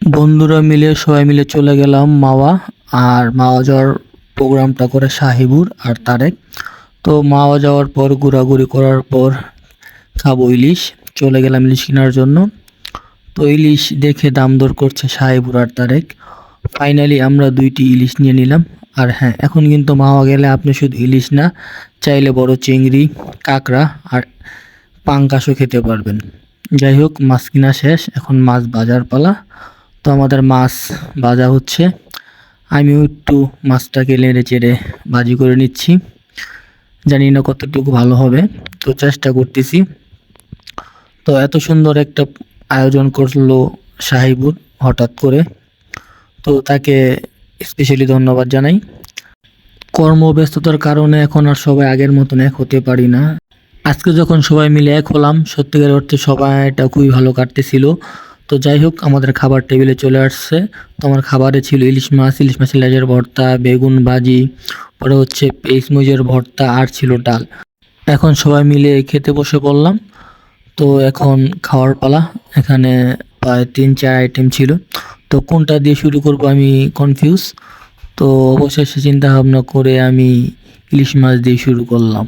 বন্ধুরা মিলে সবাই মিলে চলে গেলাম মাওয়া। আর মাওয়া যাওয়ার প্রোগ্রামটা করে সাহিবুর আর তারেক। তো মাওয়া যাওয়ার পর ঘোরাঘুরি করার পর খাবো ইলিশ। চলে গেলাম ইলিশ কেনার জন্য। তো ইলিশ দেখে দাম দর করছে সাহিবুর আর তারেক। ফাইনালি আমরা 2টি ইলিশ নিয়ে নিলাম। আর হ্যাঁ, এখন কিন্তু মাওয়া গেলে আপনি শুধু ইলিশ না, চাইলে বড় চিংড়ি, কাঁকড়া আর পাঙ্গাসও খেতে পারবেন। যাই হোক, মাছ কিনা শেষ, এখন মাছ ভাজার পালা। তো আমাদের মাছ ভাজা হচ্ছে। আমিও একটু মাছটাকে নেড়ে চেড়ে ভাজি করে নিচ্ছি। জানি না কতটুকু ভালো হবে, তো চেষ্টা করতেছি। তো এত সুন্দর একটা আয়োজন করলো সাহিবুর হঠাৎ করে, তো তাকে স্পেশালি ধন্যবাদ জানাই। কর্মব্যস্ততার কারণে এখন আর সবাই আগের মতন এক হতে পারি না। আজকে যখন সবাই মিলে এক হলাম, সত্যিকার অর্থে সময়টা খুবই ভালো কাটতেছিল। তো যাই হোক, আমাদের খাবার টেবিলে চলে আসছে। তো আমার খাবারে ছিল ইলিশ মাছের লেজের ভর্তা, বেগুন ভাজি, পরে হচ্ছে পেঁয়াজ মরিচের ভর্তা আর ছিল ডাল। এখন সবাই মিলে খেতে বসে পড়লাম। তো এখন খাওয়ার পালা। এখানে প্রায় 3-4 আইটেম ছিল। তো কোনটা দিয়ে শুরু করব আমি কনফিউজ। তো অবশেষে চিন্তা ভাবনা করে আমি ইলিশ মাছ দিয়ে শুরু করলাম।